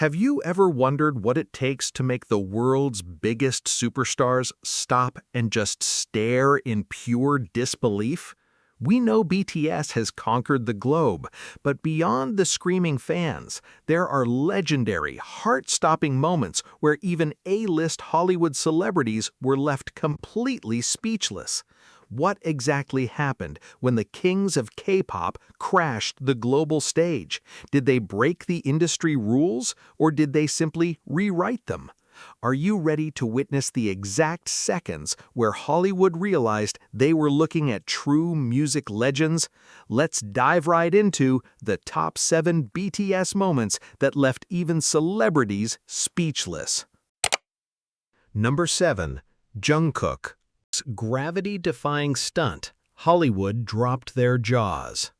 Have you ever wondered what it takes to make the world's biggest superstars stop and just stare in pure disbelief? We know BTS has conquered the globe, but beyond the screaming fans, there are legendary, heart-stopping moments where even A-list Hollywood celebrities were left completely speechless. What exactly happened when the kings of K-pop crashed the global stage? Did they break the industry rules, or did they simply rewrite them? Are you ready to witness the exact seconds where Hollywood realized they were looking at true music legends? Let's dive right into the top 7 BTS moments that left even celebrities speechless. Number 7. Jungkook. Gravity-defying stunt. Hollywood dropped their jaws.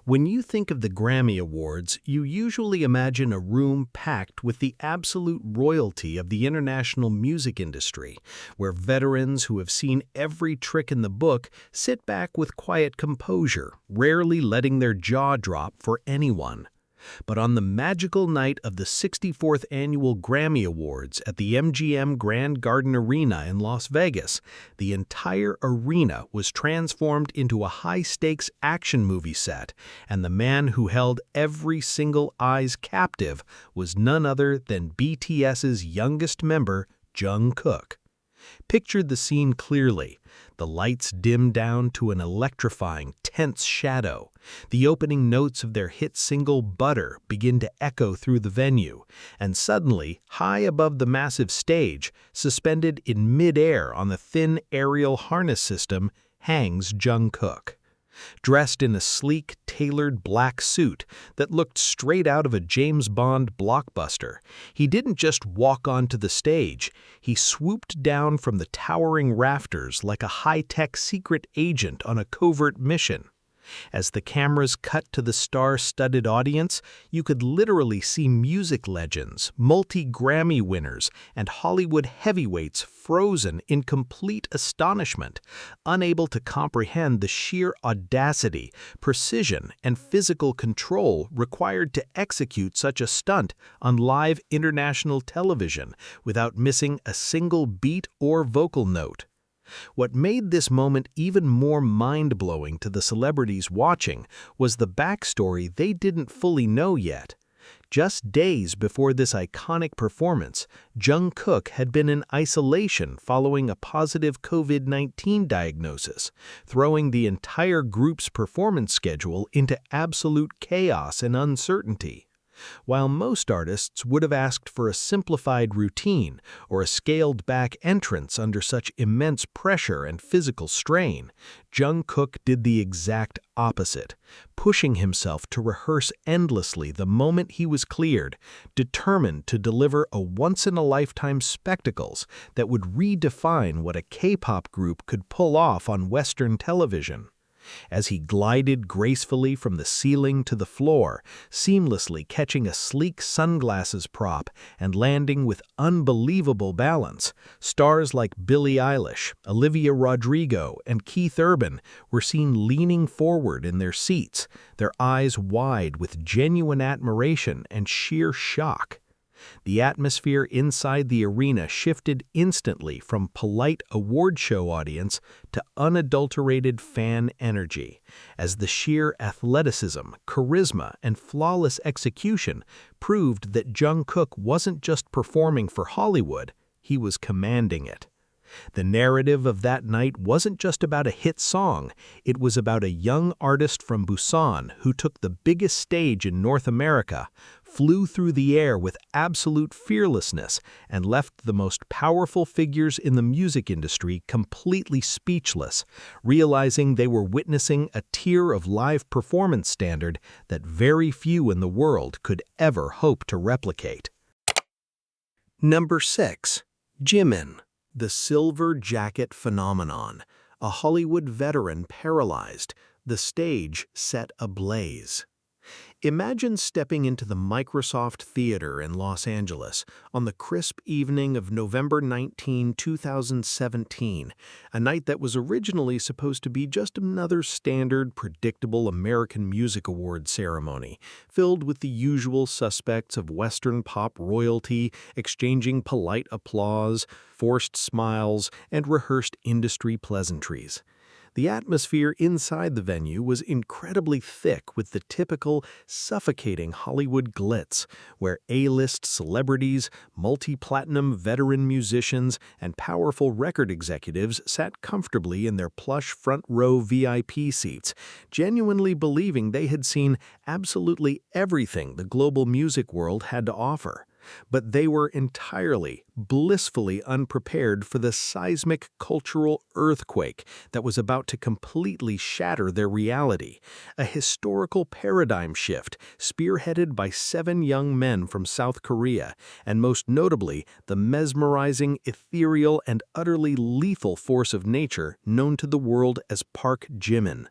When you think of the Grammy Awards, you usually imagine a room packed with the absolute royalty of the international music industry, where veterans who have seen every trick in the book sit back with quiet composure, rarely letting their jaw drop for anyone. But on the magical night of the 64th Annual Grammy Awards at the MGM Grand Garden Arena in Las Vegas, the entire arena was transformed into a high-stakes action movie set, and the man who held every single eye's captive was none other than BTS's youngest member, Jungkook. Picture the scene clearly. The lights dim down to an electrifying, tense shadow. The opening notes of their hit single Butter begin to echo through the venue, and suddenly, high above the massive stage, suspended in mid-air on the thin aerial harness system, hangs Jungkook. Dressed in a sleek, tailored black suit that looked straight out of a James Bond blockbuster, he didn't just walk onto the stage, he swooped down from the towering rafters like a high-tech secret agent on a covert mission. As the cameras cut to the star-studded audience, you could literally see music legends, multi-Grammy winners, and Hollywood heavyweights frozen in complete astonishment, unable to comprehend the sheer audacity, precision, and physical control required to execute such a stunt on live international television without missing a single beat or vocal note. What made this moment even more mind-blowing to the celebrities watching was the backstory they didn't fully know yet. Just days before this iconic performance, Jungkook had been in isolation following a positive COVID-19 diagnosis, throwing the entire group's performance schedule into absolute chaos and uncertainty. While most artists would have asked for a simplified routine or a scaled-back entrance under such immense pressure and physical strain, Jungkook did the exact opposite, pushing himself to rehearse endlessly the moment he was cleared, determined to deliver a once-in-a-lifetime spectacles that would redefine what a K-pop group could pull off on Western television. As he glided gracefully from the ceiling to the floor, seamlessly catching a sleek sunglasses prop and landing with unbelievable balance, stars like Billie Eilish, Olivia Rodrigo, and Keith Urban were seen leaning forward in their seats, their eyes wide with genuine admiration and sheer shock. The atmosphere inside the arena shifted instantly from polite award show audience to unadulterated fan energy, as the sheer athleticism, charisma, and flawless execution proved that Jungkook wasn't just performing for Hollywood, he was commanding it. The narrative of that night wasn't just about a hit song, it was about a young artist from Busan who took the biggest stage in North America, flew through the air with absolute fearlessness, and left the most powerful figures in the music industry completely speechless, realizing they were witnessing a tier of live performance standard that very few in the world could ever hope to replicate. Number 6. Jimin. The silver jacket phenomenon, a Hollywood veteran paralyzed, the stage set ablaze. Imagine stepping into the Microsoft Theater in Los Angeles on the crisp evening of November 19, 2017, a night that was originally supposed to be just another standard, predictable American Music Awards ceremony, filled with the usual suspects of Western pop royalty, exchanging polite applause, forced smiles, and rehearsed industry pleasantries. The atmosphere inside the venue was incredibly thick with the typical, suffocating Hollywood glitz, where A-list celebrities, multi-platinum veteran musicians, and powerful record executives sat comfortably in their plush front-row VIP seats, genuinely believing they had seen absolutely everything the global music world had to offer. But they were entirely, blissfully unprepared for the seismic cultural earthquake that was about to completely shatter their reality, a historical paradigm shift spearheaded by 7 young men from South Korea, and most notably, the mesmerizing, ethereal, and utterly lethal force of nature known to the world as Park Jimin.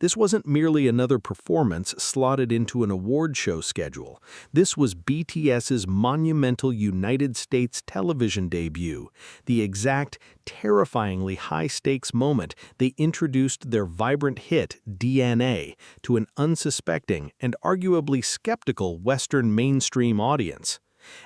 This wasn't merely another performance slotted into an award show schedule. This was BTS's monumental United States television debut, the exact, terrifyingly high-stakes moment they introduced their vibrant hit, DNA, to an unsuspecting and arguably skeptical Western mainstream audience.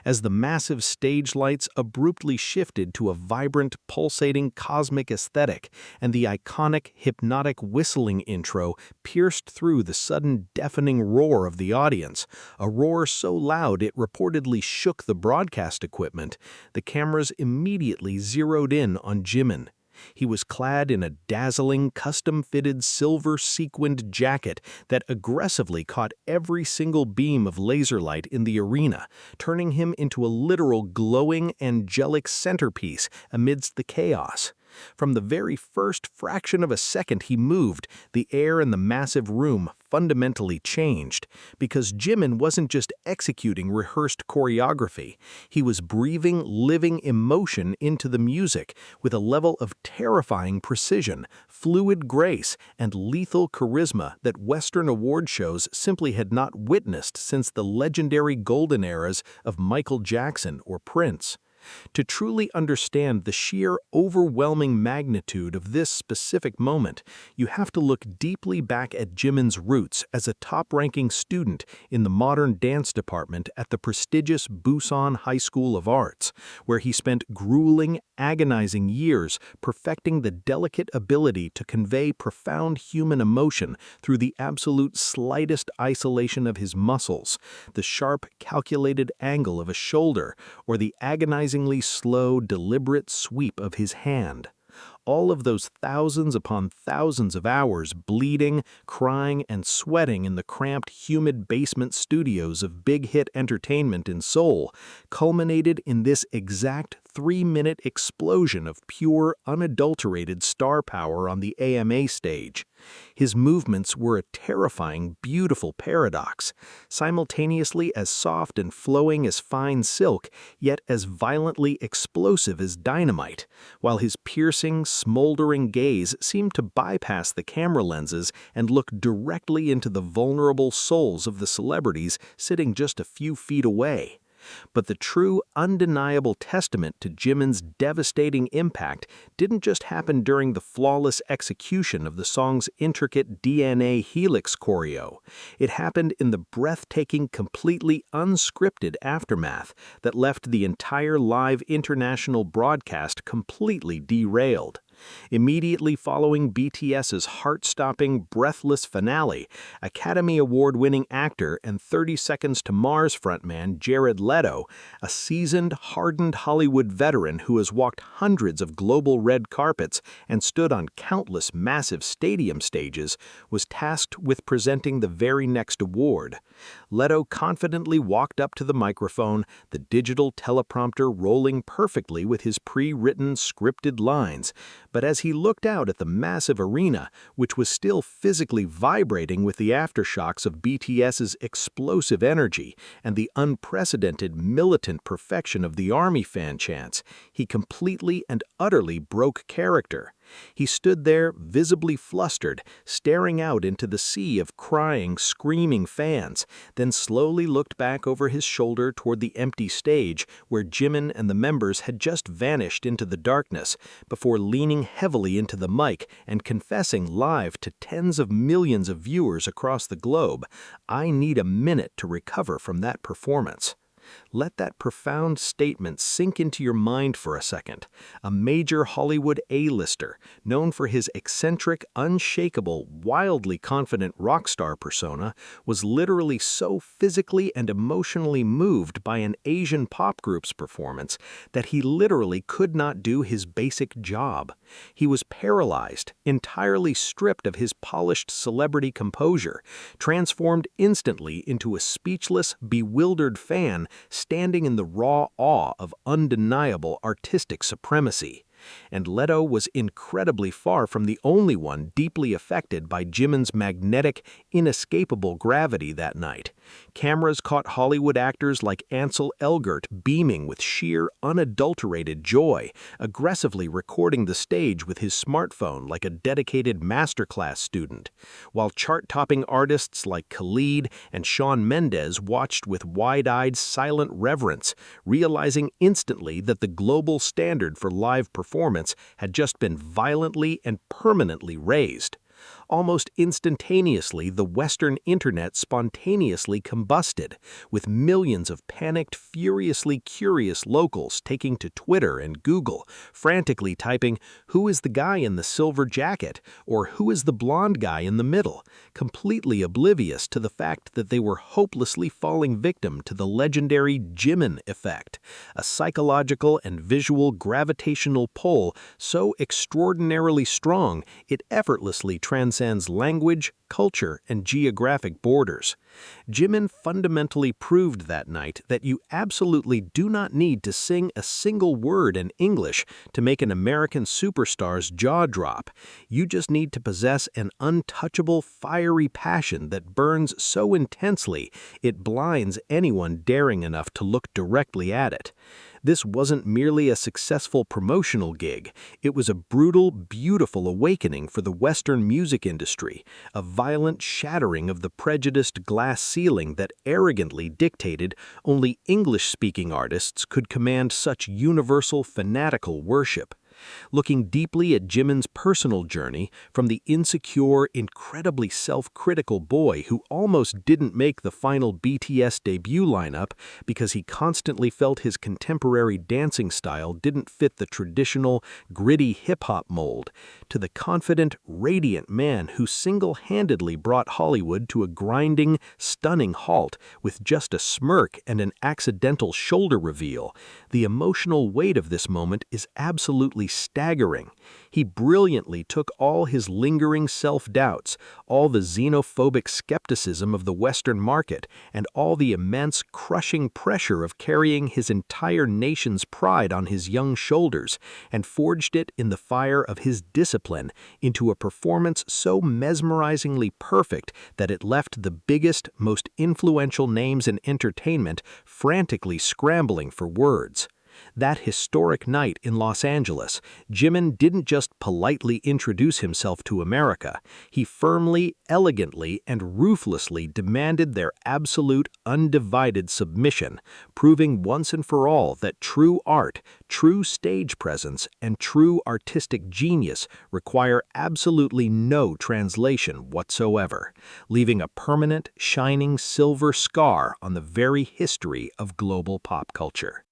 As the massive stage lights abruptly shifted to a vibrant, pulsating cosmic aesthetic, and the iconic, hypnotic whistling intro pierced through the sudden deafening roar of the audience, a roar so loud it reportedly shook the broadcast equipment, the cameras immediately zeroed in on Jimin. He was clad in a dazzling, custom-fitted silver-sequined jacket that aggressively caught every single beam of laser light in the arena, turning him into a literal glowing, angelic centerpiece amidst the chaos. From the very first fraction of a second he moved, the air in the massive room fundamentally changed, because Jimin wasn't just executing rehearsed choreography, he was breathing living emotion into the music with a level of terrifying precision, fluid grace, and lethal charisma that Western award shows simply had not witnessed since the legendary golden eras of Michael Jackson or Prince. To truly understand the sheer, overwhelming magnitude of this specific moment, you have to look deeply back at Jimin's roots as a top-ranking student in the modern dance department at the prestigious Busan High School of Arts, where he spent grueling, agonizing years perfecting the delicate ability to convey profound human emotion through the absolute slightest isolation of his muscles, the sharp, calculated angle of a shoulder, or the agonizing slow, deliberate sweep of his hand. All of those thousands upon thousands of hours bleeding, crying, and sweating in the cramped, humid basement studios of Big Hit Entertainment in Seoul culminated in this exact 3-minute explosion of pure, unadulterated star power on the AMA stage. His movements were a terrifying, beautiful paradox, simultaneously as soft and flowing as fine silk, yet as violently explosive as dynamite, while his piercing, smoldering gaze seemed to bypass the camera lenses and look directly into the vulnerable souls of the celebrities sitting just a few feet away. But the true, undeniable testament to Jimin's devastating impact didn't just happen during the flawless execution of the song's intricate DNA helix choreo. It happened in the breathtaking, completely unscripted aftermath that left the entire live international broadcast completely derailed. Immediately following BTS's heart-stopping, breathless finale, Academy Award-winning actor and 30 Seconds to Mars frontman Jared Leto, a seasoned, hardened Hollywood veteran who has walked hundreds of global red carpets and stood on countless massive stadium stages, was tasked with presenting the very next award. Leto confidently walked up to the microphone, the digital teleprompter rolling perfectly with his pre-written, scripted lines. But as he looked out at the massive arena, which was still physically vibrating with the aftershocks of BTS's explosive energy and the unprecedented militant perfection of the ARMY fan chants, he completely and utterly broke character. He stood there, visibly flustered, staring out into the sea of crying, screaming fans, then slowly looked back over his shoulder toward the empty stage where Jimin and the members had just vanished into the darkness, before leaning heavily into the mic and confessing live to tens of millions of viewers across the globe, "I need a minute to recover from that performance." Let that profound statement sink into your mind for a second. A major Hollywood A-lister, known for his eccentric, unshakable, wildly confident rock star persona, was literally so physically and emotionally moved by an Asian pop group's performance that he literally could not do his basic job. He was paralyzed, entirely stripped of his polished celebrity composure, transformed instantly into a speechless, bewildered fan standing in the raw awe of undeniable artistic supremacy. And Leto was incredibly far from the only one deeply affected by Jimin's magnetic, inescapable gravity that night. Cameras caught Hollywood actors like Ansel Elgort beaming with sheer, unadulterated joy, aggressively recording the stage with his smartphone like a dedicated masterclass student, while chart-topping artists like Khalid and Shawn Mendes watched with wide-eyed, silent reverence, realizing instantly that the global standard for live performance had just been violently and permanently raised. Almost instantaneously, the Western internet spontaneously combusted, with millions of panicked, furiously curious locals taking to Twitter and Google, frantically typing, "Who is the guy in the silver jacket?" or "Who is the blonde guy in the middle?" completely oblivious to the fact that they were hopelessly falling victim to the legendary Jimin effect, a psychological and visual gravitational pull so extraordinarily strong it effortlessly transcends language, culture, and geographic borders. Jimin fundamentally proved that night that you absolutely do not need to sing a single word in English to make an American superstar's jaw drop. You just need to possess an untouchable, fiery passion that burns so intensely it blinds anyone daring enough to look directly at it. This wasn't merely a successful promotional gig, it was a brutal, beautiful awakening for the Western music industry, a violent shattering of the prejudiced glass ceiling that arrogantly dictated only English-speaking artists could command such universal, fanatical worship. Looking deeply at Jimin's personal journey, from the insecure, incredibly self-critical boy who almost didn't make the final BTS debut lineup because he constantly felt his contemporary dancing style didn't fit the traditional, gritty hip-hop mold, to the confident, radiant man who single-handedly brought Hollywood to a grinding, stunning halt with just a smirk and an accidental shoulder reveal, the emotional weight of this moment is absolutely staggering. He brilliantly took all his lingering self-doubts, all the xenophobic skepticism of the Western market, and all the immense, crushing pressure of carrying his entire nation's pride on his young shoulders, and forged it in the fire of his discipline into a performance so mesmerizingly perfect that it left the biggest, most influential names in entertainment frantically scrambling for words. That historic night in Los Angeles, Jimin didn't just politely introduce himself to America, he firmly, elegantly, and ruthlessly demanded their absolute, undivided submission, proving once and for all that true art, true stage presence, and true artistic genius require absolutely no translation whatsoever, leaving a permanent, shining silver scar on the very history of global pop culture.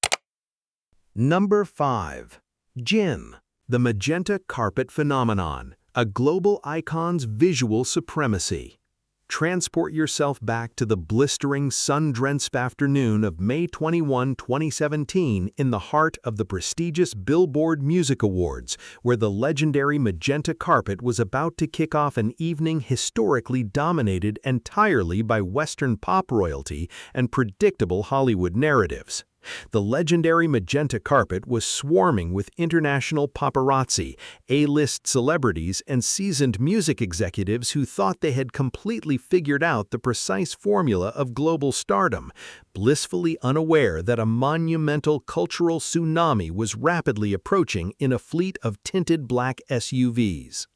Number 5. Jin, the magenta carpet phenomenon, a global icon's visual supremacy. Transport yourself back to the blistering, sun-drenched afternoon of May 21, 2017 in the heart of the prestigious Billboard Music Awards, where the legendary magenta carpet was about to kick off an evening historically dominated entirely by Western pop royalty and predictable Hollywood narratives. The legendary magenta carpet was swarming with international paparazzi, A-list celebrities, and seasoned music executives who thought they had completely figured out the precise formula of global stardom, blissfully unaware that a monumental cultural tsunami was rapidly approaching in a fleet of tinted black SUVs.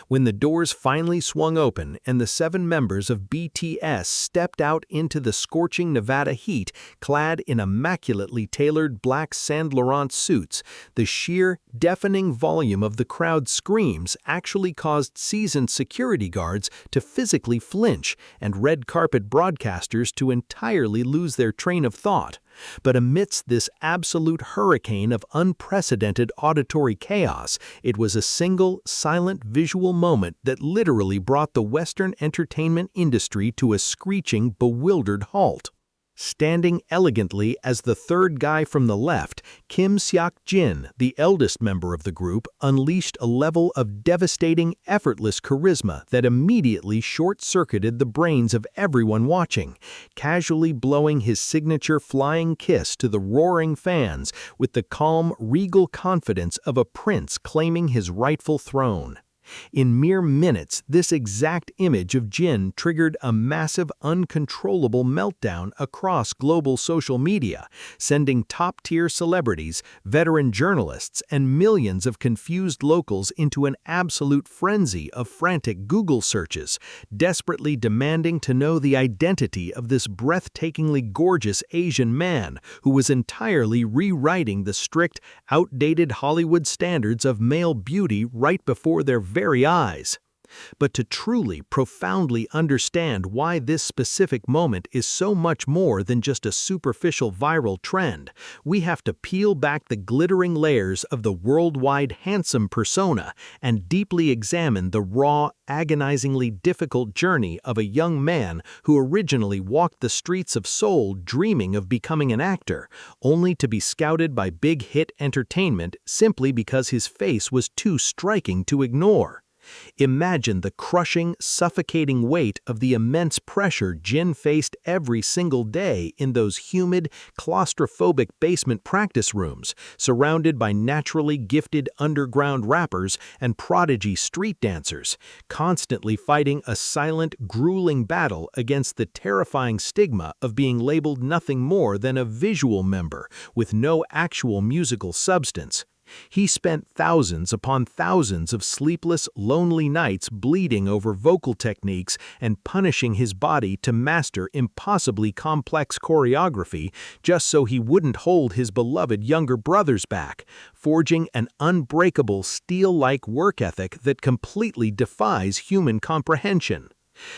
When the doors finally swung open and the 7 members of BTS stepped out into the scorching Nevada heat clad in immaculately tailored black Saint Laurent suits, the sheer, deafening volume of the crowd's screams actually caused seasoned security guards to physically flinch and red carpet broadcasters to entirely lose their train of thought. But amidst this absolute hurricane of unprecedented auditory chaos, it was a single, silent visual moment that literally brought the Western entertainment industry to a screeching, bewildered halt. Standing elegantly as the third guy from the left, Kim Seok-jin, the eldest member of the group, unleashed a level of devastating, effortless charisma that immediately short-circuited the brains of everyone watching, casually blowing his signature flying kiss to the roaring fans with the calm, regal confidence of a prince claiming his rightful throne. In mere minutes, this exact image of Jin triggered a massive, uncontrollable meltdown across global social media, sending top-tier celebrities, veteran journalists, and millions of confused locals into an absolute frenzy of frantic Google searches, desperately demanding to know the identity of this breathtakingly gorgeous Asian man who was entirely rewriting the strict, outdated Hollywood standards of male beauty right before their very eyes. But to truly, profoundly understand why this specific moment is so much more than just a superficial viral trend, we have to peel back the glittering layers of the worldwide handsome persona and deeply examine the raw, agonizingly difficult journey of a young man who originally walked the streets of Seoul dreaming of becoming an actor, only to be scouted by big hit entertainment simply because his face was too striking to ignore. Imagine the crushing, suffocating weight of the immense pressure Jin faced every single day in those humid, claustrophobic basement practice rooms, surrounded by naturally gifted underground rappers and prodigy street dancers, constantly fighting a silent, grueling battle against the terrifying stigma of being labeled nothing more than a visual member with no actual musical substance. He spent thousands upon thousands of sleepless, lonely nights bleeding over vocal techniques and punishing his body to master impossibly complex choreography just so he wouldn't hold his beloved younger brothers back, forging an unbreakable steel-like work ethic that completely defies human comprehension.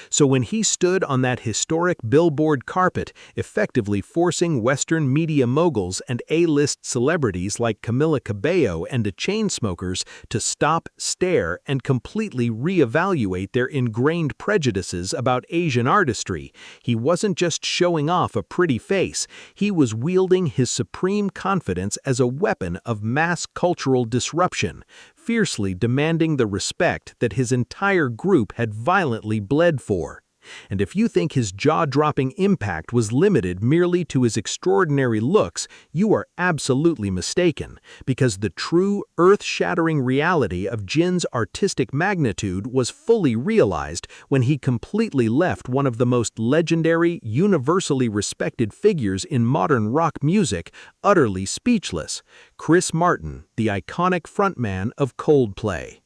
So when he stood on that historic billboard carpet, effectively forcing Western media moguls and A-list celebrities like Camila Cabello and the Chainsmokers to stop, stare, and completely reevaluate their ingrained prejudices about Asian artistry, he wasn't just showing off a pretty face, he was wielding his supreme confidence as a weapon of mass cultural disruption, fiercely demanding the respect that his entire group had violently bled for. And if you think his jaw-dropping impact was limited merely to his extraordinary looks, you are absolutely mistaken, because the true, earth-shattering reality of Jin's artistic magnitude was fully realized when he completely left one of the most legendary, universally respected figures in modern rock music utterly speechless: Chris Martin, the iconic frontman of Coldplay.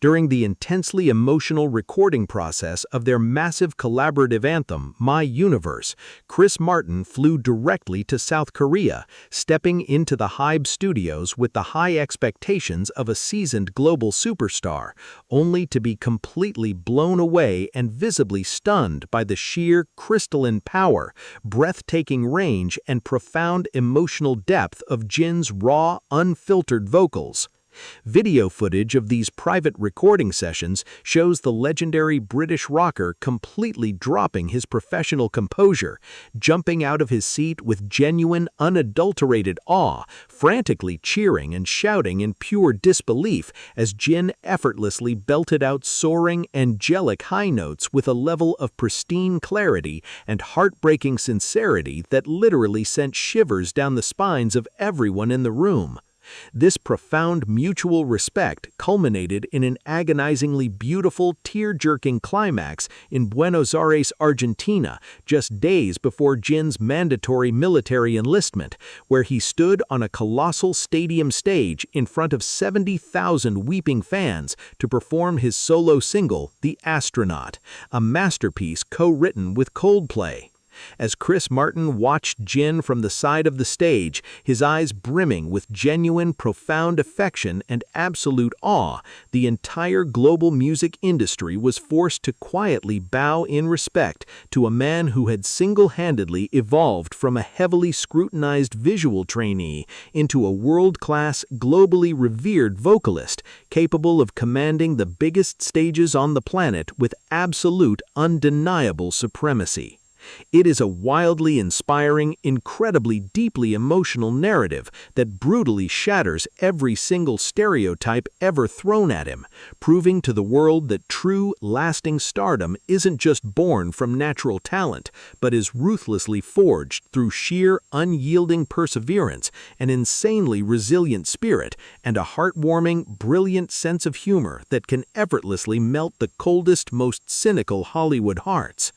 During the intensely emotional recording process of their massive collaborative anthem, My Universe, Chris Martin flew directly to South Korea, stepping into the Hybe studios with the high expectations of a seasoned global superstar, only to be completely blown away and visibly stunned by the sheer crystalline power, breathtaking range, and profound emotional depth of Jin's raw, unfiltered vocals. Video footage of these private recording sessions shows the legendary British rocker completely dropping his professional composure, jumping out of his seat with genuine, unadulterated awe, frantically cheering and shouting in pure disbelief as Jin effortlessly belted out soaring, angelic high notes with a level of pristine clarity and heartbreaking sincerity that literally sent shivers down the spines of everyone in the room. This profound mutual respect culminated in an agonizingly beautiful, tear-jerking climax in Buenos Aires, Argentina, just days before Jin's mandatory military enlistment, where he stood on a colossal stadium stage in front of 70,000 weeping fans to perform his solo single, The Astronaut, a masterpiece co-written with Coldplay. As Chris Martin watched Jin from the side of the stage, his eyes brimming with genuine, profound affection and absolute awe, the entire global music industry was forced to quietly bow in respect to a man who had single-handedly evolved from a heavily scrutinized visual trainee into a world-class, globally revered vocalist, capable of commanding the biggest stages on the planet with absolute, undeniable supremacy. It is a wildly inspiring, incredibly deeply emotional narrative that brutally shatters every single stereotype ever thrown at him, proving to the world that true, lasting stardom isn't just born from natural talent, but is ruthlessly forged through sheer, unyielding perseverance, an insanely resilient spirit, and a heartwarming, brilliant sense of humor that can effortlessly melt the coldest, most cynical Hollywood hearts.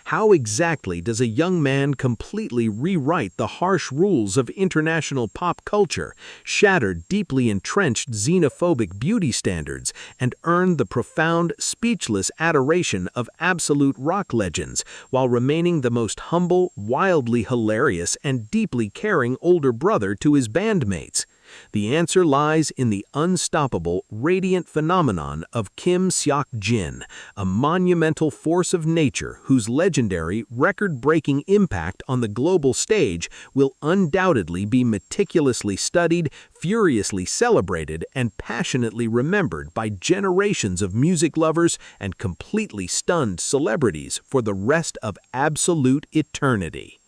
How exactly does a young man completely rewrite the harsh rules of international pop culture, shatter deeply entrenched xenophobic beauty standards, and earn the profound, speechless adoration of absolute rock legends, while remaining the most humble, wildly hilarious, and deeply caring older brother to his bandmates? The answer lies in the unstoppable, radiant phenomenon of Kim Seok-jin, a monumental force of nature whose legendary, record-breaking impact on the global stage will undoubtedly be meticulously studied, furiously celebrated, and passionately remembered by generations of music lovers and completely stunned celebrities for the rest of absolute eternity.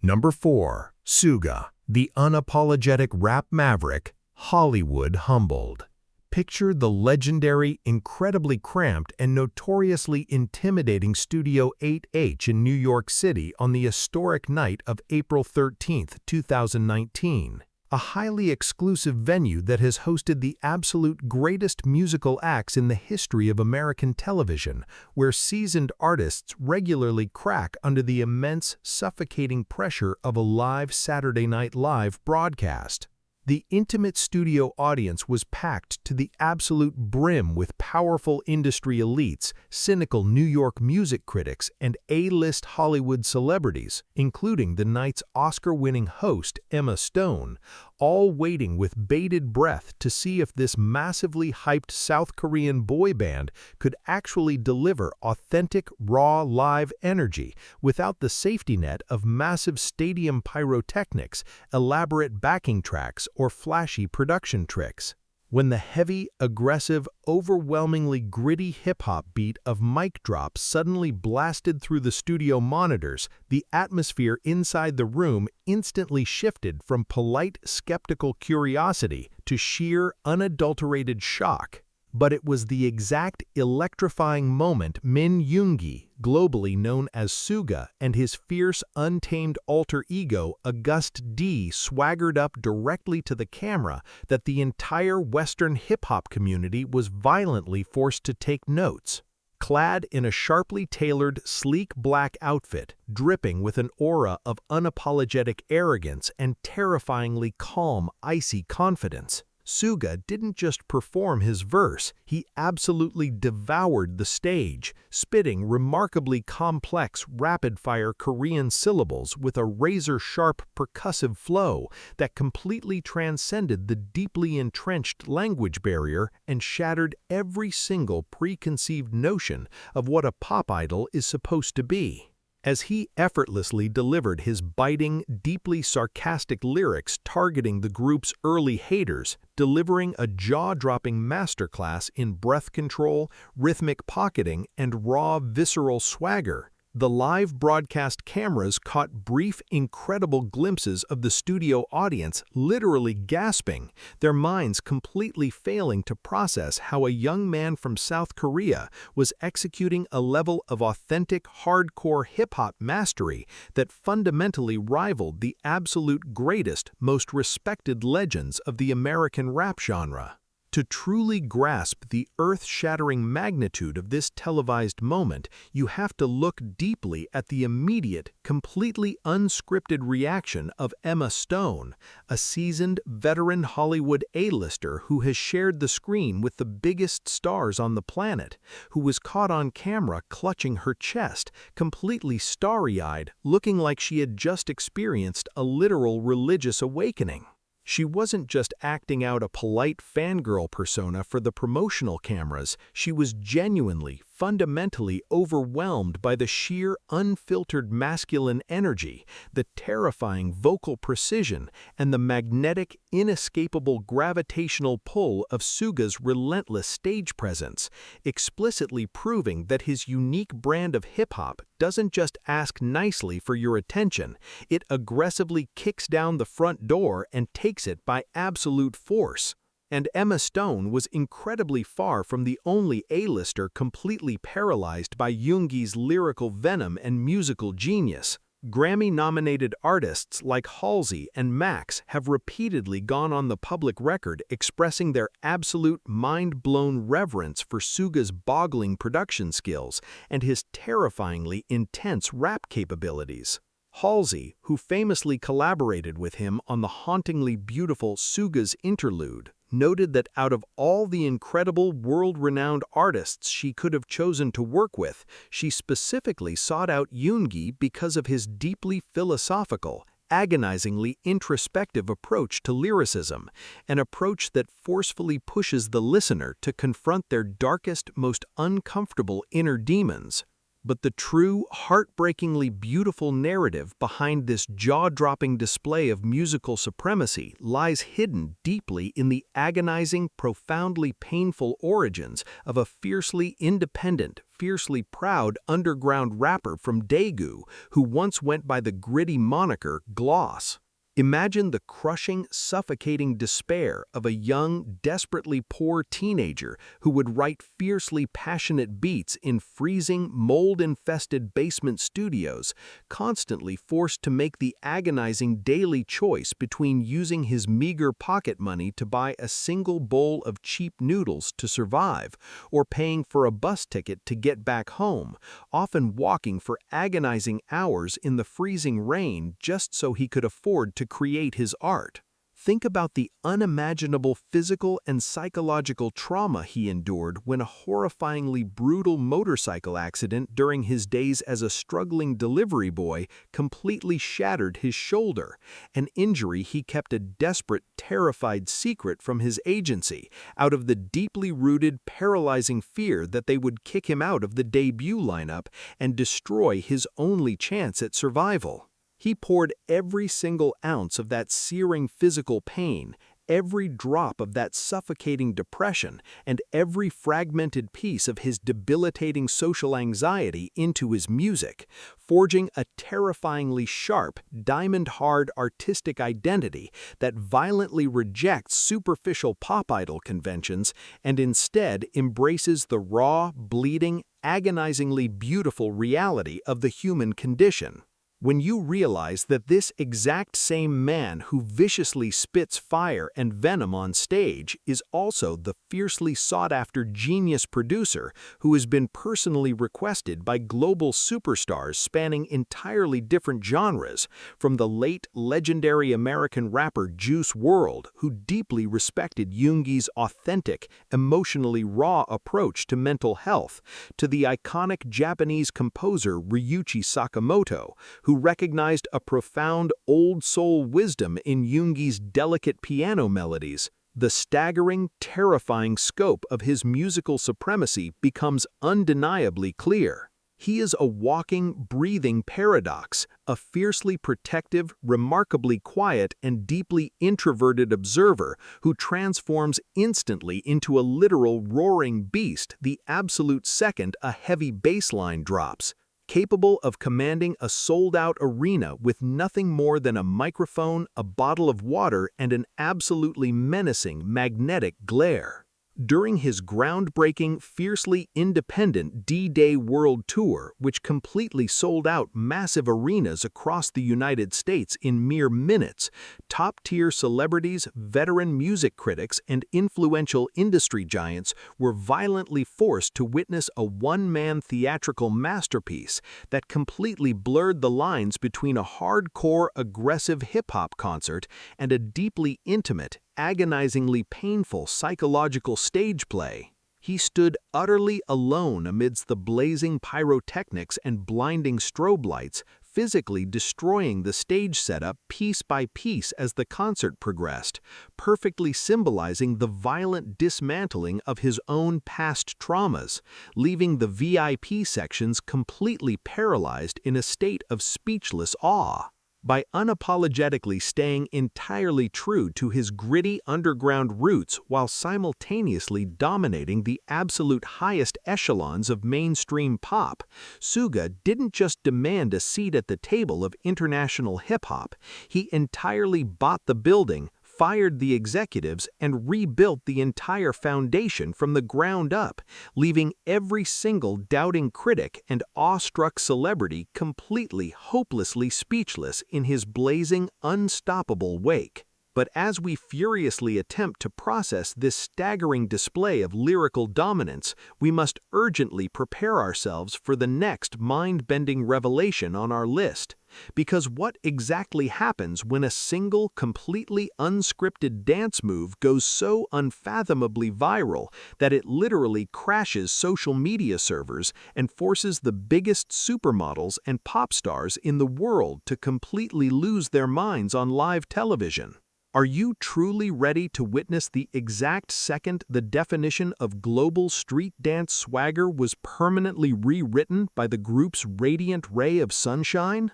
Number 4. Suga, the unapologetic rap maverick, Hollywood humbled. Picture the legendary, incredibly cramped, and notoriously intimidating Studio 8H in New York City on the historic night of April 13, 2019. A highly exclusive venue that has hosted the absolute greatest musical acts in the history of American television, where seasoned artists regularly crack under the immense, suffocating pressure of a live Saturday Night Live broadcast. The intimate studio audience was packed to the absolute brim with powerful industry elites, cynical New York music critics, and A-list Hollywood celebrities, including the night's Oscar-winning host, Emma Stone, all waiting with bated breath to see if this massively hyped South Korean boy band could actually deliver authentic, raw, live energy without the safety net of massive stadium pyrotechnics, elaborate backing tracks, or flashy production tricks. When the heavy, aggressive, overwhelmingly gritty hip-hop beat of Mic Drop suddenly blasted through the studio monitors, the atmosphere inside the room instantly shifted from polite, skeptical curiosity to sheer, unadulterated shock. But it was the exact electrifying moment Min Yoongi, globally known as Suga, and his fierce, untamed alter ego, August D, swaggered up directly to the camera that the entire Western hip-hop community was violently forced to take notes. Clad in a sharply tailored, sleek black outfit, dripping with an aura of unapologetic arrogance and terrifyingly calm, icy confidence, Suga didn't just perform his verse, he absolutely devoured the stage, spitting remarkably complex, rapid-fire Korean syllables with a razor-sharp percussive flow that completely transcended the deeply entrenched language barrier and shattered every single preconceived notion of what a pop idol is supposed to be. as he effortlessly delivered his biting, deeply sarcastic lyrics targeting the group's early haters, delivering a jaw-dropping masterclass in breath control, rhythmic pocketing, and raw, visceral swagger. The live broadcast cameras caught brief, incredible glimpses of the studio audience literally gasping, their minds completely failing to process how a young man from South Korea was executing a level of authentic, hardcore hip-hop mastery that fundamentally rivaled the absolute greatest, most respected legends of the American rap genre. To truly grasp the earth-shattering magnitude of this televised moment, you have to look deeply at the immediate, completely unscripted reaction of Emma Stone, a seasoned, veteran Hollywood A-lister who has shared the screen with the biggest stars on the planet, who was caught on camera clutching her chest, completely starry-eyed, looking like she had just experienced a literal religious awakening. She wasn't just acting out a polite fangirl persona for the promotional cameras, she was genuinely, fundamentally overwhelmed by the sheer, unfiltered masculine energy, the terrifying vocal precision, and the magnetic, inescapable gravitational pull of Suga's relentless stage presence, explicitly proving that his unique brand of hip-hop doesn't just ask nicely for your attention, it aggressively kicks down the front door and takes it by absolute force. And Emma Stone was incredibly far from the only A-lister completely paralyzed by Yoongi's lyrical venom and musical genius. Grammy-nominated artists like Halsey and Max have repeatedly gone on the public record expressing their absolute mind-blown reverence for Suga's boggling production skills and his terrifyingly intense rap capabilities. Halsey, who famously collaborated with him on the hauntingly beautiful Suga's Interlude, noted that out of all the incredible world-renowned artists she could have chosen to work with, she specifically sought out Yoongi because of his deeply philosophical, agonizingly introspective approach to lyricism, an approach that forcefully pushes the listener to confront their darkest, most uncomfortable inner demons. But the true, heartbreakingly beautiful narrative behind this jaw-dropping display of musical supremacy lies hidden deeply in the agonizing, profoundly painful origins of a fiercely independent, fiercely proud underground rapper from Daegu who once went by the gritty moniker Gloss. Imagine the crushing, suffocating despair of a young, desperately poor teenager who would write fiercely passionate beats in freezing, mold-infested basement studios, constantly forced to make the agonizing daily choice between using his meager pocket money to buy a single bowl of cheap noodles to survive, or paying for a bus ticket to get back home, often walking for agonizing hours in the freezing rain just so he could afford to create his art. Think about the unimaginable physical and psychological trauma he endured when a horrifyingly brutal motorcycle accident during his days as a struggling delivery boy completely shattered his shoulder, an injury he kept a desperate, terrified secret from his agency, out of the deeply rooted, paralyzing fear that they would kick him out of the debut lineup and destroy his only chance at survival. He poured every single ounce of that searing physical pain, every drop of that suffocating depression, and every fragmented piece of his debilitating social anxiety into his music, forging a terrifyingly sharp, diamond-hard artistic identity that violently rejects superficial pop idol conventions and instead embraces the raw, bleeding, agonizingly beautiful reality of the human condition. When you realize that this exact same man who viciously spits fire and venom on stage is also the fiercely sought-after genius producer who has been personally requested by global superstars spanning entirely different genres, from the late legendary American rapper Juice WRLD, who deeply respected Yoongi's authentic, emotionally raw approach to mental health, to the iconic Japanese composer Ryuichi Sakamoto, who recognized a profound old-soul wisdom in Yoongi's delicate piano melodies, the staggering, terrifying scope of his musical supremacy becomes undeniably clear. He is a walking, breathing paradox, a fiercely protective, remarkably quiet, and deeply introverted observer who transforms instantly into a literal roaring beast the absolute second a heavy bass line drops, capable of commanding a sold-out arena with nothing more than a microphone, a bottle of water, and an absolutely menacing magnetic glare. During his groundbreaking, fiercely independent D-Day World Tour, which completely sold out massive arenas across the United States in mere minutes, top-tier celebrities, veteran music critics, and influential industry giants were violently forced to witness a one-man theatrical masterpiece that completely blurred the lines between a hardcore, aggressive hip-hop concert and a deeply intimate, agonizingly painful psychological stage play. He stood utterly alone amidst the blazing pyrotechnics and blinding strobe lights, physically destroying the stage setup piece by piece as the concert progressed, perfectly symbolizing the violent dismantling of his own past traumas, leaving the VIP sections completely paralyzed in a state of speechless awe. By unapologetically staying entirely true to his gritty underground roots while simultaneously dominating the absolute highest echelons of mainstream pop, Suga didn't just demand a seat at the table of international hip-hop, he entirely bought the building, fired the executives, and rebuilt the entire foundation from the ground up, leaving every single doubting critic and awestruck celebrity completely, hopelessly speechless in his blazing, unstoppable wake. But as we furiously attempt to process this staggering display of lyrical dominance, we must urgently prepare ourselves for the next mind-bending revelation on our list. Because what exactly happens when a single, completely unscripted dance move goes so unfathomably viral that it literally crashes social media servers and forces the biggest supermodels and pop stars in the world to completely lose their minds on live television? Are you truly ready to witness the exact second the definition of global street dance swagger was permanently rewritten by the group's radiant ray of sunshine?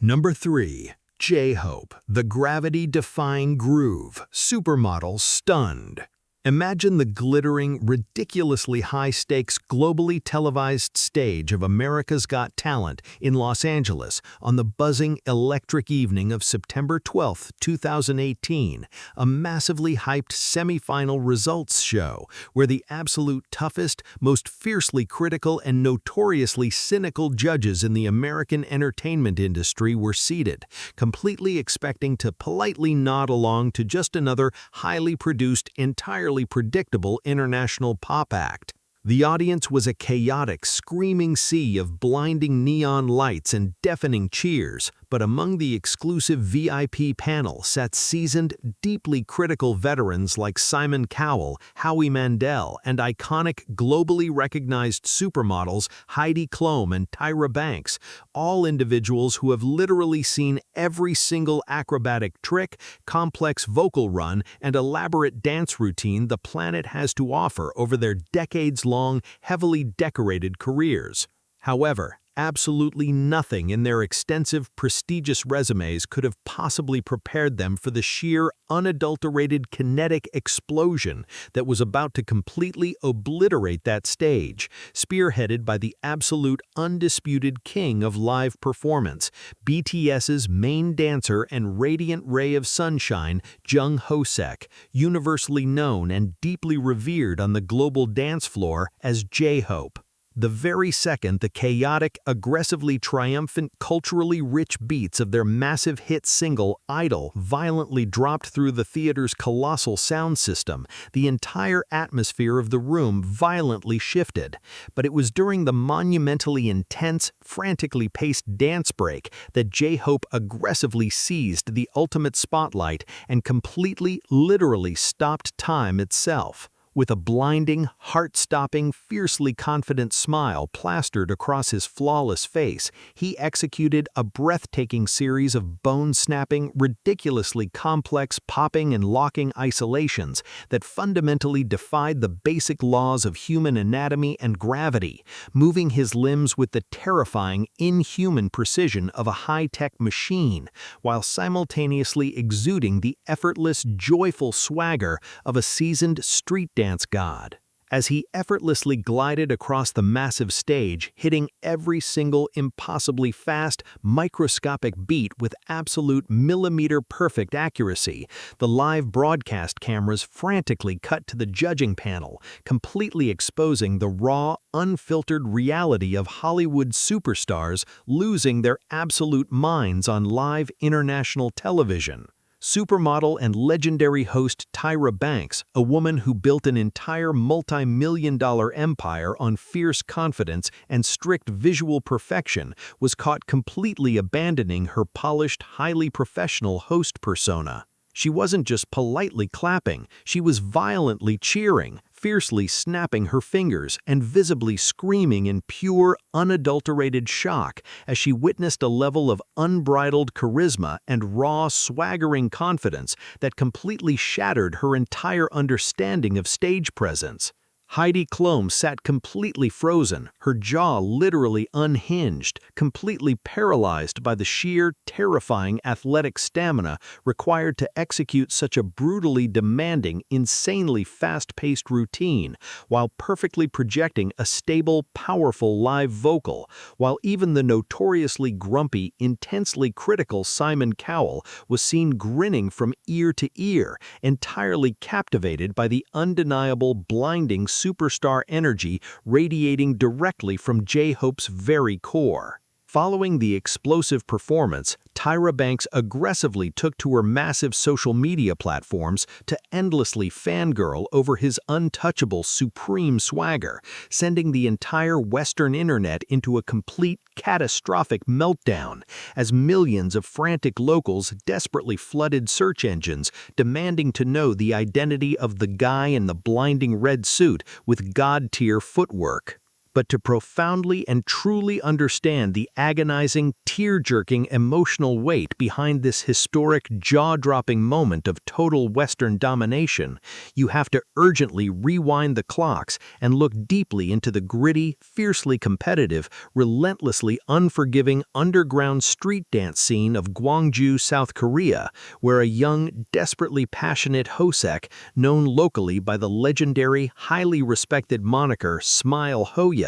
Number 3. J-Hope, the gravity-defying groove, supermodel stunned. Imagine the glittering, ridiculously high-stakes, globally televised stage of America's Got Talent in Los Angeles on the buzzing, electric evening of September 12, 2018, a massively hyped semi-final results show where the absolute toughest, most fiercely critical, and notoriously cynical judges in the American entertainment industry were seated, completely expecting to politely nod along to just another highly produced, entirely predictable international pop act. The audience was a chaotic, screaming sea of blinding neon lights and deafening cheers, but among the exclusive VIP panel sat seasoned, deeply critical veterans like Simon Cowell, Howie Mandel, and iconic, globally recognized supermodels Heidi Klum and Tyra Banks, all individuals who have literally seen every single acrobatic trick, complex vocal run, and elaborate dance routine the planet has to offer over their decades-long, heavily decorated careers. However, absolutely nothing in their extensive, prestigious resumes could have possibly prepared them for the sheer, unadulterated kinetic explosion that was about to completely obliterate that stage, spearheaded by the absolute, undisputed king of live performance, BTS's main dancer and radiant ray of sunshine, Jungkook, universally known and deeply revered on the global dance floor as J-Hope. The very second the chaotic, aggressively triumphant, culturally rich beats of their massive hit single, Idol, violently dropped through the theater's colossal sound system, the entire atmosphere of the room violently shifted. But it was during the monumentally intense, frantically paced dance break that J-Hope aggressively seized the ultimate spotlight and completely, literally stopped time itself. With a blinding, heart-stopping, fiercely confident smile plastered across his flawless face, he executed a breathtaking series of bone-snapping, ridiculously complex popping and locking isolations that fundamentally defied the basic laws of human anatomy and gravity, moving his limbs with the terrifying, inhuman precision of a high-tech machine, while simultaneously exuding the effortless, joyful swagger of a seasoned street dance god. As he effortlessly glided across the massive stage, hitting every single impossibly fast, microscopic beat with absolute millimeter-perfect accuracy, the live broadcast cameras frantically cut to the judging panel, completely exposing the raw, unfiltered reality of Hollywood superstars losing their absolute minds on live international television. Supermodel and legendary host Tyra Banks, a woman who built an entire multi-million-dollar empire on fierce confidence and strict visual perfection, was caught completely abandoning her polished, highly professional host persona. She wasn't just politely clapping, she was violently cheering, fiercely snapping her fingers and visibly screaming in pure, unadulterated shock as she witnessed a level of unbridled charisma and raw, swaggering confidence that completely shattered her entire understanding of stage presence. Heidi Klum sat completely frozen, her jaw literally unhinged, completely paralyzed by the sheer, terrifying athletic stamina required to execute such a brutally demanding, insanely fast-paced routine, while perfectly projecting a stable, powerful live vocal, while even the notoriously grumpy, intensely critical Simon Cowell was seen grinning from ear to ear, entirely captivated by the undeniable, blinding superstar energy radiating directly from J-Hope's very core. Following the explosive performance, Tyra Banks aggressively took to her massive social media platforms to endlessly fangirl over his untouchable, supreme swagger, sending the entire Western internet into a complete, catastrophic meltdown, as millions of frantic locals desperately flooded search engines, demanding to know the identity of the guy in the blinding red suit with god-tier footwork. But to profoundly and truly understand the agonizing, tear-jerking emotional weight behind this historic, jaw-dropping moment of total Western domination, you have to urgently rewind the clocks and look deeply into the gritty, fiercely competitive, relentlessly unforgiving underground street dance scene of Gwangju, South Korea, where a young, desperately passionate Hosek, known locally by the legendary, highly respected moniker Smile Hoya,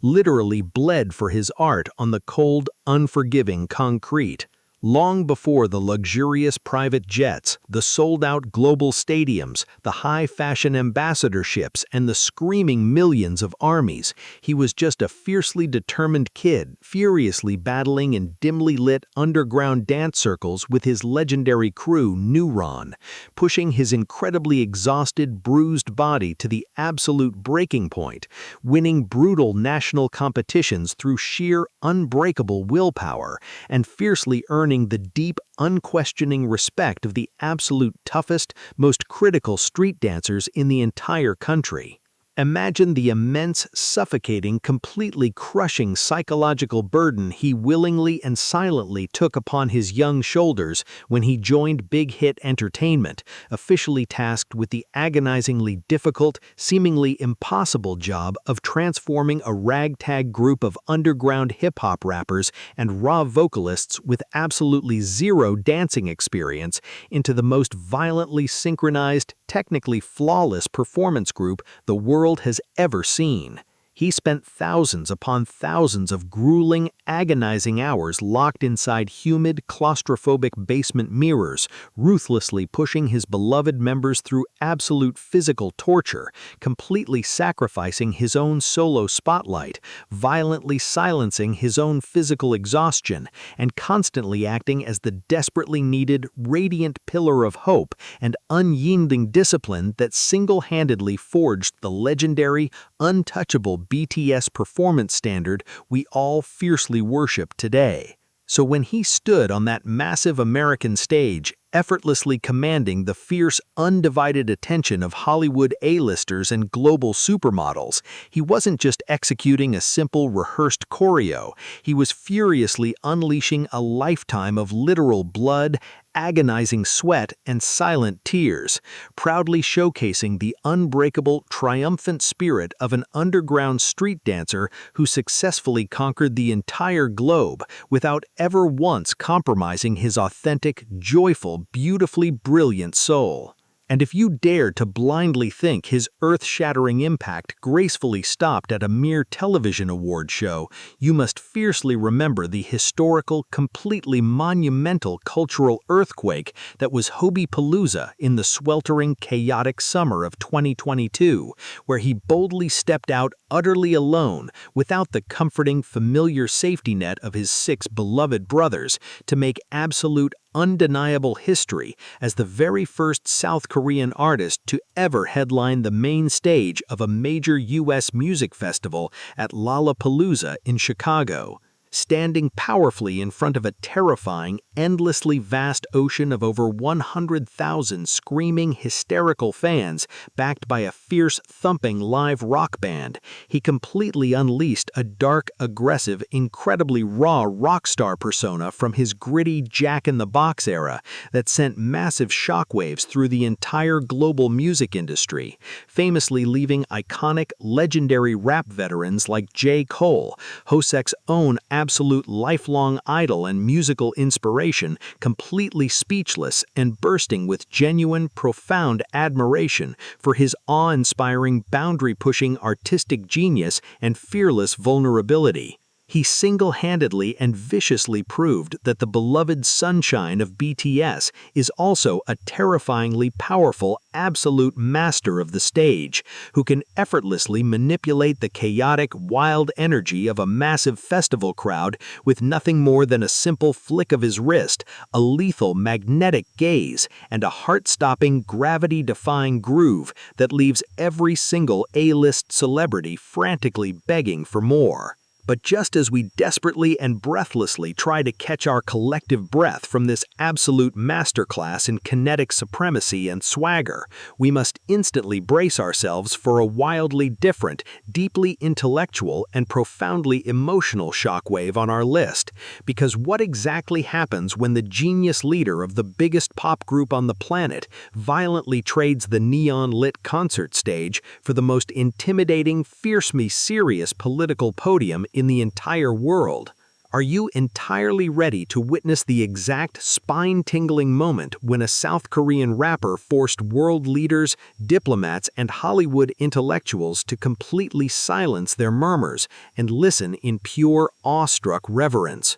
literally bled for his art on the cold, unforgiving concrete. Long before the luxurious private jets, the sold-out global stadiums, the high-fashion ambassadorships, and the screaming millions of armies, he was just a fiercely determined kid, furiously battling in dimly lit underground dance circles with his legendary crew Neuron, pushing his incredibly exhausted, bruised body to the absolute breaking point, winning brutal national competitions through sheer, unbreakable willpower, and fiercely earning the deep, unquestioning respect of the absolute toughest, most critical street dancers in the entire country. Imagine the immense, suffocating, completely crushing psychological burden he willingly and silently took upon his young shoulders when he joined Big Hit Entertainment, officially tasked with the agonizingly difficult, seemingly impossible job of transforming a ragtag group of underground hip-hop rappers and raw vocalists with absolutely zero dancing experience into the most violently synchronized, technically flawless performance group the world has ever seen. He spent thousands upon thousands of grueling, agonizing hours locked inside humid, claustrophobic basement mirrors, ruthlessly pushing his beloved members through absolute physical torture, completely sacrificing his own solo spotlight, violently silencing his own physical exhaustion, and constantly acting as the desperately needed, radiant pillar of hope and unyielding discipline that single-handedly forged the legendary, untouchable BTS performance standard we all fiercely worship today. So when he stood on that massive American stage, effortlessly commanding the fierce, undivided attention of Hollywood A-listers and global supermodels. He wasn't just executing a simple, rehearsed choreo. He was furiously unleashing a lifetime of literal blood, agonizing sweat, and silent tears, proudly showcasing the unbreakable, triumphant spirit of an underground street dancer who successfully conquered the entire globe without ever once compromising his authentic, joyful, beautifully brilliant soul. And if you dare to blindly think his earth-shattering impact gracefully stopped at a mere television award show, you must fiercely remember the historical, completely monumental cultural earthquake that was Hobie-Palooza in the sweltering, chaotic summer of 2022, where he boldly stepped out utterly alone, without the comforting, familiar safety net of his 6 beloved brothers, to make absolute, undeniable history as the very first South Korean artist to ever headline the main stage of a major U.S. music festival at Lollapalooza in Chicago. Standing powerfully in front of a terrifying, endlessly vast ocean of over 100,000 screaming, hysterical fans backed by a fierce, thumping live rock band, he completely unleashed a dark, aggressive, incredibly raw rock star persona from his gritty Jack-in-the-Box era that sent massive shockwaves through the entire global music industry, famously leaving iconic, legendary rap veterans like J. Cole, Hosek's own absolute lifelong idol and musical inspiration, completely speechless and bursting with genuine, profound admiration for his awe-inspiring, boundary-pushing artistic genius and fearless vulnerability. He single-handedly and viciously proved that the beloved sunshine of BTS is also a terrifyingly powerful, absolute master of the stage, who can effortlessly manipulate the chaotic, wild energy of a massive festival crowd with nothing more than a simple flick of his wrist, a lethal magnetic gaze, and a heart-stopping, gravity-defying groove that leaves every single A-list celebrity frantically begging for more. But just as we desperately and breathlessly try to catch our collective breath from this absolute masterclass in kinetic supremacy and swagger, we must instantly brace ourselves for a wildly different, deeply intellectual, and profoundly emotional shockwave on our list. Because what exactly happens when the genius leader of the biggest pop group on the planet violently trades the neon-lit concert stage for the most intimidating, fiercely serious political podium in the entire world? Are you entirely ready to witness the exact spine-tingling moment when a South Korean rapper forced world leaders, diplomats, and Hollywood intellectuals to completely silence their murmurs and listen in pure, awestruck reverence?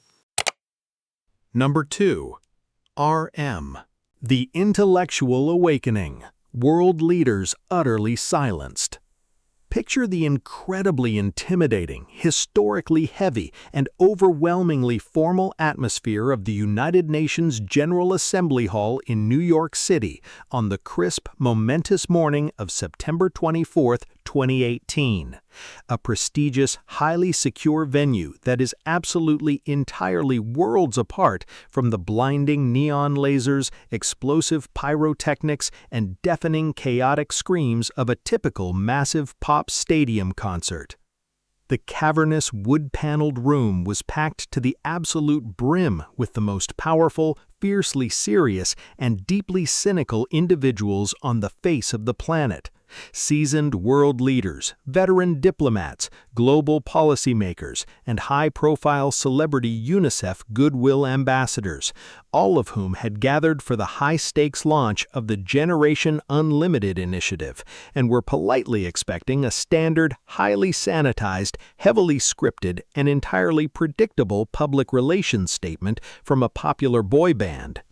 Number 2. RM. The Intellectual Awakening. World Leaders Utterly Silenced. Picture the incredibly intimidating, historically heavy, and overwhelmingly formal atmosphere of the United Nations General Assembly Hall in New York City on the crisp, momentous morning of September 24, 2018. A prestigious, highly secure venue that is absolutely entirely worlds apart from the blinding neon lasers, explosive pyrotechnics, and deafening chaotic screams of a typical massive pop stadium concert. The cavernous, wood-paneled room was packed to the absolute brim with the most powerful, fiercely serious, and deeply cynical individuals on the face of the planet. Seasoned world leaders, veteran diplomats, global policymakers, and high-profile celebrity UNICEF goodwill ambassadors, all of whom had gathered for the high-stakes launch of the Generation Unlimited initiative and were politely expecting a standard, highly sanitized, heavily scripted, and entirely predictable public relations statement from a popular boy band.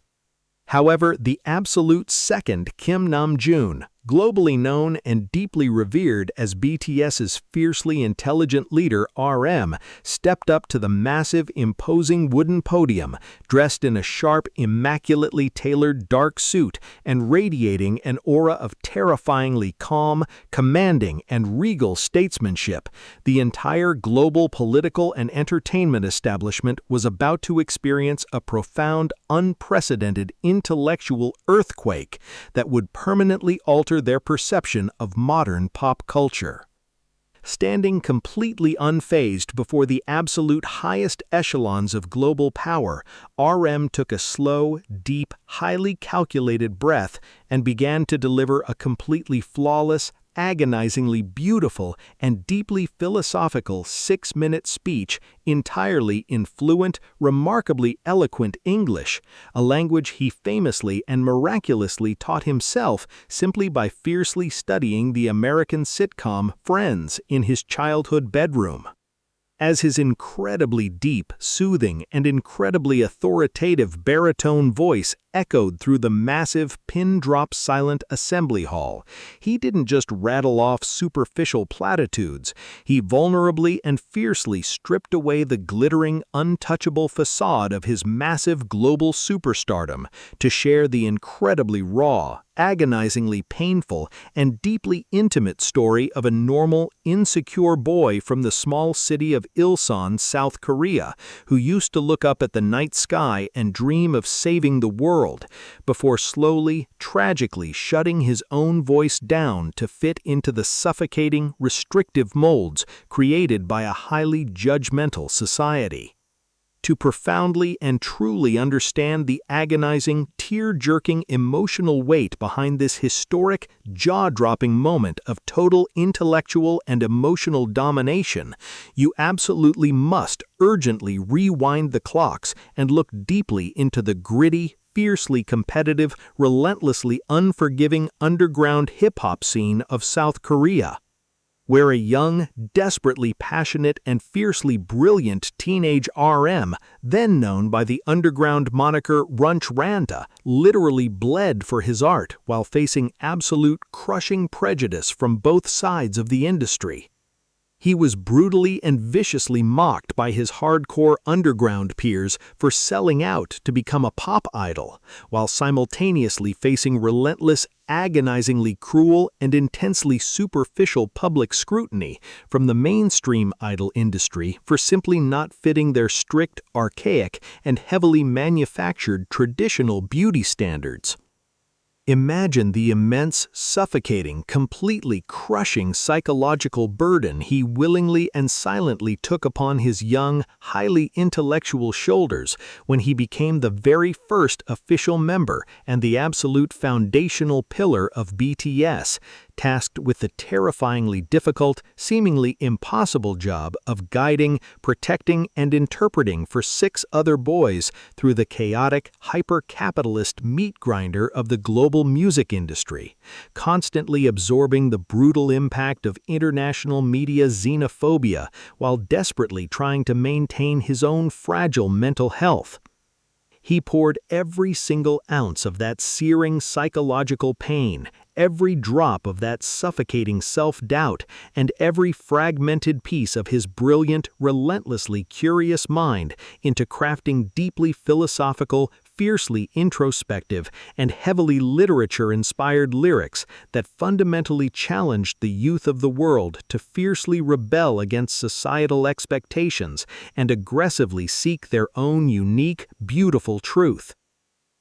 However, the absolute second Kim Namjoon, Globally known and deeply revered as BTS's fiercely intelligent leader RM, stepped up to the massive, imposing wooden podium, dressed in a sharp, immaculately tailored dark suit and radiating an aura of terrifyingly calm, commanding, and regal statesmanship. The entire global political and entertainment establishment was about to experience a profound, unprecedented intellectual earthquake that would permanently alter their perception of modern pop culture. Standing completely unfazed before the absolute highest echelons of global power, RM took a slow, deep, highly calculated breath and began to deliver a completely flawless, agonizingly beautiful, and deeply philosophical 6-minute speech entirely in fluent, remarkably eloquent English, a language he famously and miraculously taught himself simply by fiercely studying the American sitcom Friends in his childhood bedroom. As his incredibly deep, soothing, and incredibly authoritative baritone voice echoed through the massive, pin-drop silent assembly hall, he didn't just rattle off superficial platitudes, he vulnerably and fiercely stripped away the glittering, untouchable facade of his massive global superstardom to share the incredibly raw, agonizingly painful, and deeply intimate story of a normal, insecure boy from the small city of Ilsan, South Korea, who used to look up at the night sky and dream of saving the world, before slowly, tragically shutting his own voice down to fit into the suffocating, restrictive molds created by a highly judgmental society. To profoundly and truly understand the agonizing, tear-jerking emotional weight behind this historic, jaw-dropping moment of total intellectual and emotional domination, you absolutely must urgently rewind the clocks and look deeply into the gritty, fiercely competitive, relentlessly unforgiving underground hip-hop scene of South Korea, where a young, desperately passionate, and fiercely brilliant teenage RM, then known by the underground moniker Runch Ranta, literally bled for his art while facing absolute crushing prejudice from both sides of the industry. He was brutally and viciously mocked by his hardcore underground peers for selling out to become a pop idol, while simultaneously facing relentless, agonizingly cruel, and intensely superficial public scrutiny from the mainstream idol industry for simply not fitting their strict, archaic, and heavily manufactured traditional beauty standards. Imagine the immense, suffocating, completely crushing psychological burden he willingly and silently took upon his young, highly intellectual shoulders when he became the very first official member and the absolute foundational pillar of BTS, tasked with the terrifyingly difficult, seemingly impossible job of guiding, protecting, and interpreting for 6 other boys through the chaotic, hyper-capitalist meat grinder of the global music industry, constantly absorbing the brutal impact of international media xenophobia while desperately trying to maintain his own fragile mental health. He poured every single ounce of that searing psychological pain, every drop of that suffocating self-doubt, and every fragmented piece of his brilliant, relentlessly curious mind into crafting deeply philosophical, fiercely introspective, and heavily literature-inspired lyrics that fundamentally challenged the youth of the world to fiercely rebel against societal expectations and aggressively seek their own unique, beautiful truth.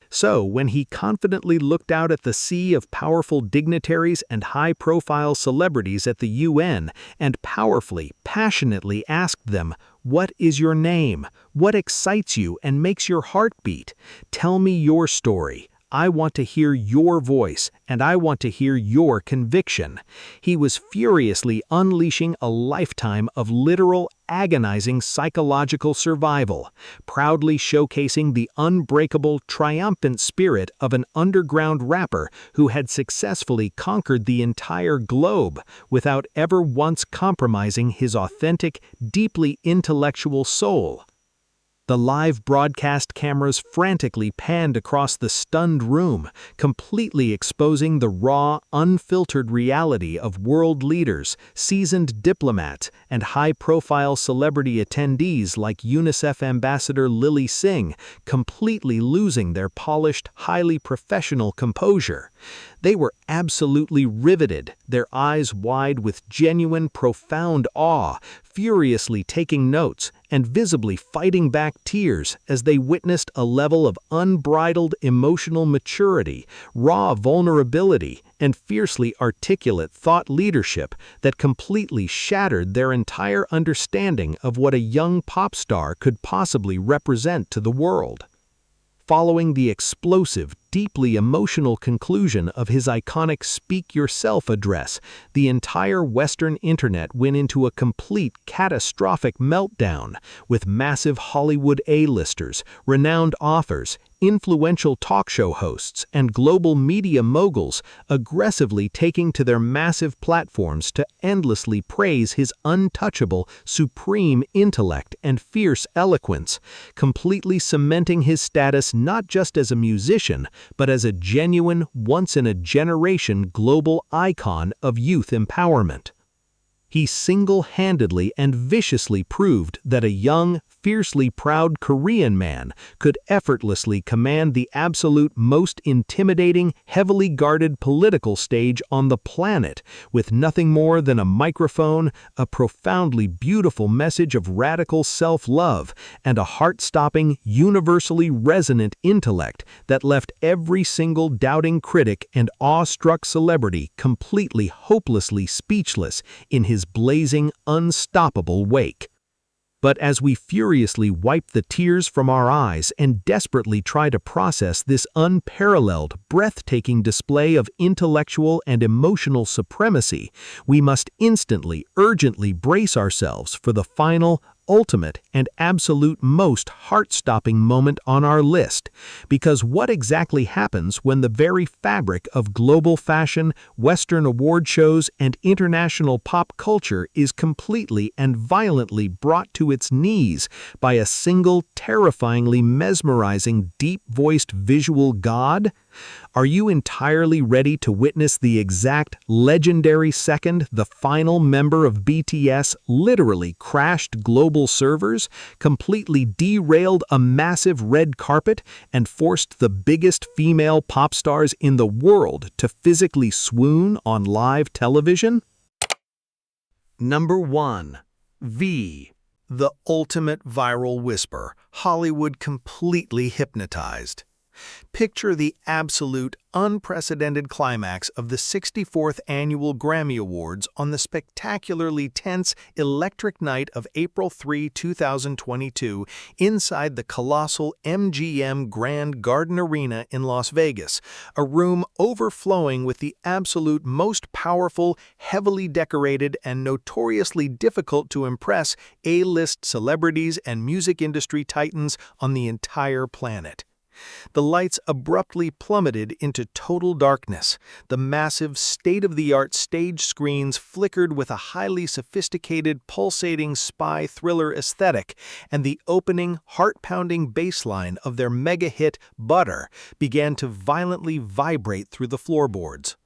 So, when he confidently looked out at the sea of powerful dignitaries and high-profile celebrities at the UN and powerfully, passionately asked them, "What is your name? What excites you and makes your heart beat? Tell me your story. I want to hear your voice, and I want to hear your conviction." He was furiously unleashing a lifetime of literal, agonizing psychological survival, proudly showcasing the unbreakable, triumphant spirit of an underground rapper who had successfully conquered the entire globe without ever once compromising his authentic, deeply intellectual soul. The live broadcast cameras frantically panned across the stunned room, completely exposing the raw, unfiltered reality of world leaders, seasoned diplomats, and high-profile celebrity attendees like UNICEF Ambassador Lily Singh, completely losing their polished, highly professional composure. They were absolutely riveted, their eyes wide with genuine, profound awe, furiously taking notes, and visibly fighting back tears as they witnessed a level of unbridled emotional maturity, raw vulnerability, and fiercely articulate thought leadership that completely shattered their entire understanding of what a young pop star could possibly represent to the world. Following the explosive, deeply emotional conclusion of his iconic Speak Yourself address, the entire Western internet went into a complete catastrophic meltdown, with massive Hollywood A-listers, renowned authors, influential talk show hosts, and global media moguls aggressively taking to their massive platforms to endlessly praise his untouchable, supreme intellect and fierce eloquence, completely cementing his status not just as a musician, but as a genuine, once-in-a-generation global icon of youth empowerment. He single-handedly and viciously proved that a young, fiercely proud Korean man could effortlessly command the absolute most intimidating, heavily guarded political stage on the planet with nothing more than a microphone, a profoundly beautiful message of radical self-love, and a heart-stopping, universally resonant intellect that left every single doubting critic and awestruck celebrity completely hopelessly speechless in his blazing, unstoppable wake. But as we furiously wipe the tears from our eyes and desperately try to process this unparalleled, breathtaking display of intellectual and emotional supremacy, we must instantly, urgently brace ourselves for the final, ultimate, and absolute most heart-stopping moment on our list, because what exactly happens when the very fabric of global fashion, Western award shows, and international pop culture is completely and violently brought to its knees by a single, terrifyingly mesmerizing, deep-voiced visual god? Are you entirely ready to witness the exact legendary second the final member of BTS literally crashed global servers, completely derailed a massive red carpet, and forced the biggest female pop stars in the world to physically swoon on live television? Number 1. V. The ultimate viral whisper, Hollywood completely hypnotized. Picture the absolute, unprecedented climax of the 64th Annual Grammy Awards on the spectacularly tense, electric night of April 3, 2022, inside the colossal MGM Grand Garden Arena in Las Vegas, a room overflowing with the absolute most powerful, heavily decorated, and notoriously difficult to impress A-list celebrities and music industry titans on the entire planet. The lights abruptly plummeted into total darkness. The massive, state-of-the-art stage screens flickered with a highly sophisticated, pulsating spy thriller aesthetic, and the opening, heart-pounding bass line of their mega-hit, Butter, began to violently vibrate through the floorboards.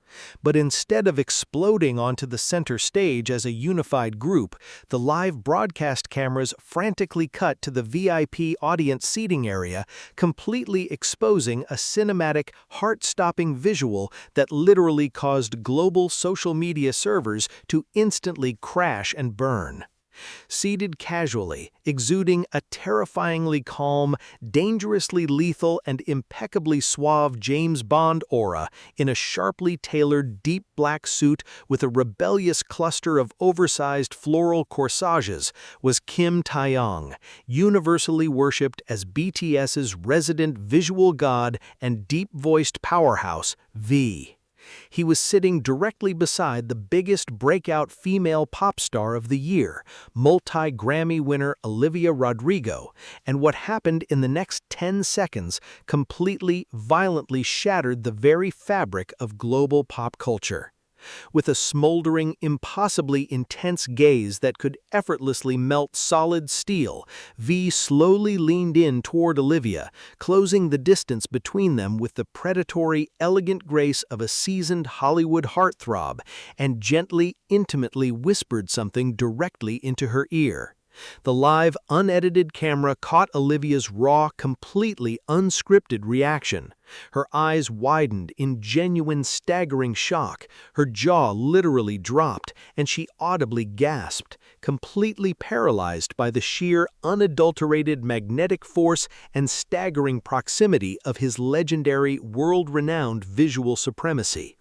But instead of exploding onto the center stage as a unified group, the live broadcast cameras frantically cut to the VIP audience seating area, completely exposing a cinematic, heart-stopping visual that literally caused global social media servers to instantly crash and burn. Seated casually, exuding a terrifyingly calm, dangerously lethal, and impeccably suave James Bond aura in a sharply tailored deep black suit with a rebellious cluster of oversized floral corsages, was Kim Taeyong, universally worshipped as BTS's resident visual god and deep-voiced powerhouse, V. He was sitting directly beside the biggest breakout female pop star of the year, multi-Grammy winner Olivia Rodrigo, and what happened in the next 10 seconds completely, violently shattered the very fabric of global pop culture. With a smoldering, impossibly intense gaze that could effortlessly melt solid steel, V slowly leaned in toward Olivia, closing the distance between them with the predatory, elegant grace of a seasoned Hollywood heartthrob, and gently, intimately whispered something directly into her ear. The live, unedited camera caught Olivia's raw, completely unscripted reaction. Her eyes widened in genuine, staggering shock, her jaw literally dropped, and she audibly gasped, completely paralyzed by the sheer, unadulterated magnetic force and staggering proximity of his legendary, world-renowned visual supremacy.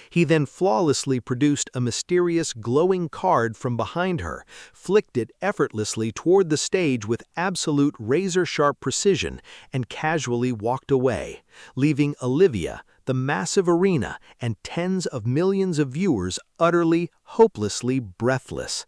He then flawlessly produced a mysterious glowing card from behind her, flicked it effortlessly toward the stage with absolute razor-sharp precision, and casually walked away, leaving Olivia, the massive arena, and tens of millions of viewers utterly, hopelessly breathless.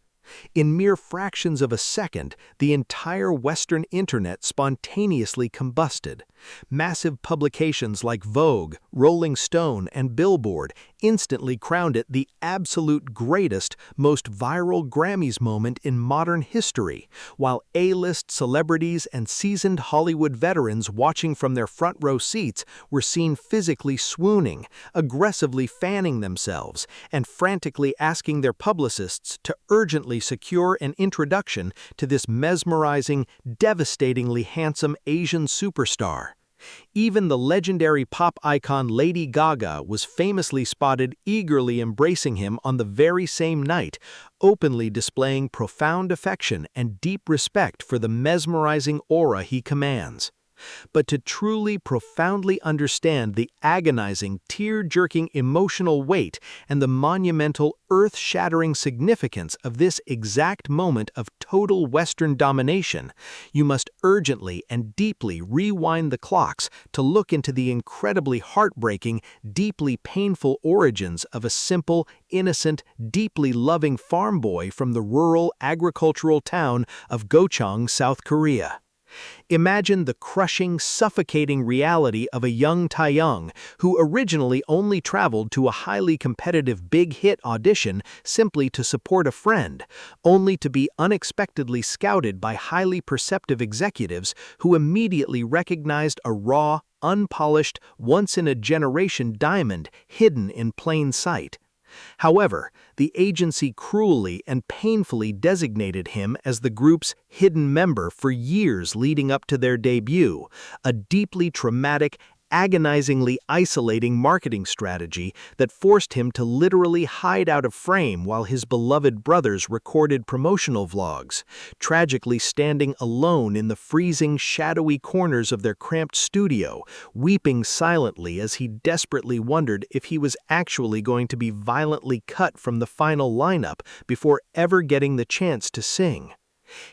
In mere fractions of a second, the entire Western internet spontaneously combusted. Massive publications like Vogue, Rolling Stone, and Billboard instantly crowned it the absolute greatest, most viral Grammys moment in modern history, while A-list celebrities and seasoned Hollywood veterans watching from their front row seats were seen physically swooning, aggressively fanning themselves, and frantically asking their publicists to urgently secure an introduction to this mesmerizing, devastatingly handsome Asian superstar. Even the legendary pop icon Lady Gaga was famously spotted eagerly embracing him on the very same night, openly displaying profound affection and deep respect for the mesmerizing aura he commands. But to truly, profoundly understand the agonizing, tear-jerking emotional weight and the monumental, earth-shattering significance of this exact moment of total Western domination, you must urgently and deeply rewind the clocks to look into the incredibly heartbreaking, deeply painful origins of a simple, innocent, deeply loving farm boy from the rural, agricultural town of Gochang, South Korea. Imagine the crushing, suffocating reality of a young Taeyong who originally only traveled to a highly competitive big hit audition simply to support a friend, only to be unexpectedly scouted by highly perceptive executives who immediately recognized a raw, unpolished, once-in-a-generation diamond hidden in plain sight. However, the agency cruelly and painfully designated him as the group's hidden member for years leading up to their debut, a deeply traumatic, agonizingly isolating marketing strategy that forced him to literally hide out of frame while his beloved brothers recorded promotional vlogs, tragically standing alone in the freezing, shadowy corners of their cramped studio, weeping silently as he desperately wondered if he was actually going to be violently cut from the final lineup before ever getting the chance to sing.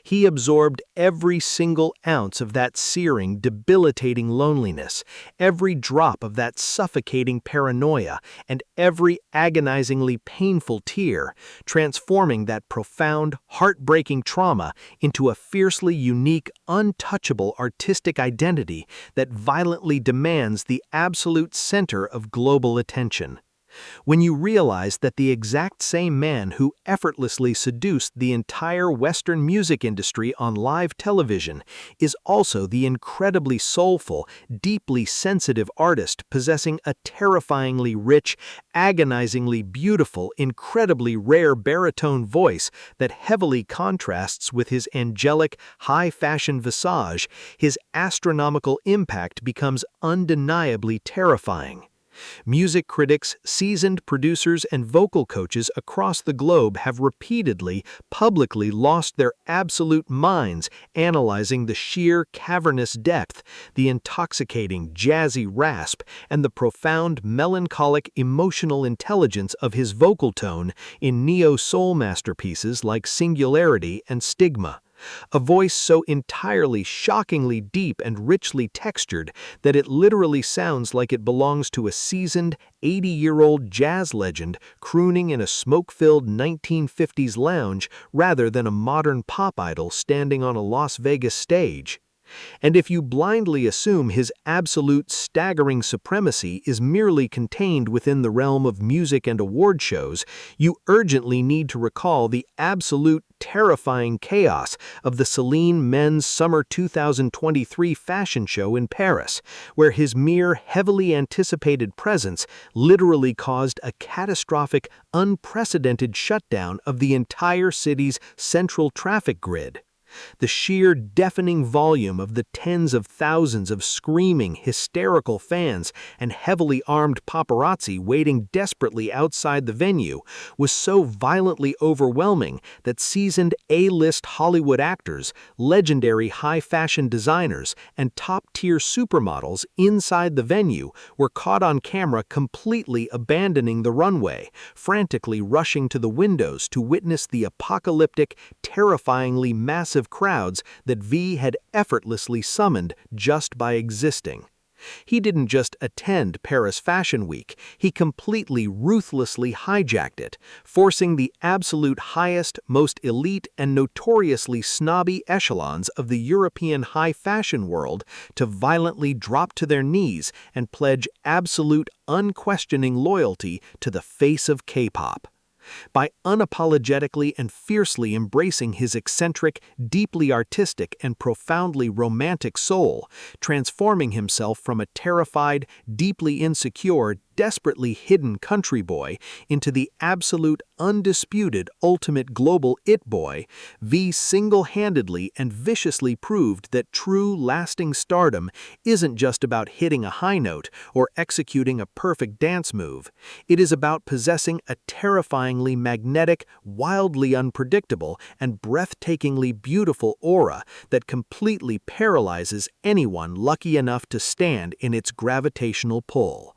He absorbed every single ounce of that searing, debilitating loneliness, every drop of that suffocating paranoia, and every agonizingly painful tear, transforming that profound, heartbreaking trauma into a fiercely unique, untouchable artistic identity that violently demands the absolute center of global attention. When you realize that the exact same man who effortlessly seduced the entire Western music industry on live television is also the incredibly soulful, deeply sensitive artist possessing a terrifyingly rich, agonizingly beautiful, incredibly rare baritone voice that heavily contrasts with his angelic, high-fashion visage, his astronomical impact becomes undeniably terrifying. Music critics, seasoned producers, and vocal coaches across the globe have repeatedly, publicly lost their absolute minds analyzing the sheer cavernous depth, the intoxicating, jazzy rasp, and the profound, melancholic, emotional intelligence of his vocal tone in neo-soul masterpieces like Singularity and Stigma. A voice so entirely shockingly deep and richly textured that it literally sounds like it belongs to a seasoned, 80-year-old jazz legend crooning in a smoke-filled 1950s lounge rather than a modern pop idol standing on a Las Vegas stage. And if you blindly assume his absolute staggering supremacy is merely contained within the realm of music and award shows, you urgently need to recall the absolute terrifying chaos of the Celine Men's Summer 2023 fashion show in Paris, where his mere heavily anticipated presence literally caused a catastrophic, unprecedented shutdown of the entire city's central traffic grid. The sheer deafening volume of the tens of thousands of screaming, hysterical fans and heavily armed paparazzi waiting desperately outside the venue was so violently overwhelming that seasoned A-list Hollywood actors, legendary high-fashion designers, and top-tier supermodels inside the venue were caught on camera completely abandoning the runway, frantically rushing to the windows to witness the apocalyptic, terrifyingly massive crowds that V had effortlessly summoned just by existing. He didn't just attend Paris Fashion Week, he completely ruthlessly hijacked it, forcing the absolute highest, most elite, and notoriously snobby echelons of the European high fashion world to violently drop to their knees and pledge absolute, unquestioning loyalty to the face of K-pop. By unapologetically and fiercely embracing his eccentric, deeply artistic, and profoundly romantic soul, transforming himself from a terrified, deeply insecure, desperately hidden country boy into the absolute, undisputed, ultimate global it boy, V single-handedly and viciously proved that true, lasting stardom isn't just about hitting a high note or executing a perfect dance move. It is about possessing a terrifyingly magnetic, wildly unpredictable, and breathtakingly beautiful aura that completely paralyzes anyone lucky enough to stand in its gravitational pull.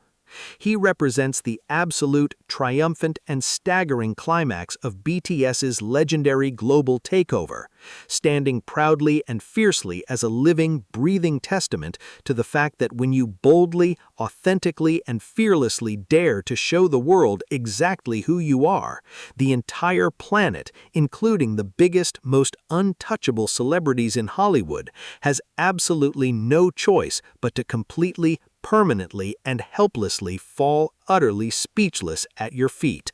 He represents the absolute, triumphant, and staggering climax of BTS's legendary global takeover, standing proudly and fiercely as a living, breathing testament to the fact that when you boldly, authentically, and fearlessly dare to show the world exactly who you are, the entire planet, including the biggest, most untouchable celebrities in Hollywood, has absolutely no choice but to completely, permanently, and helplessly fall utterly speechless at your feet.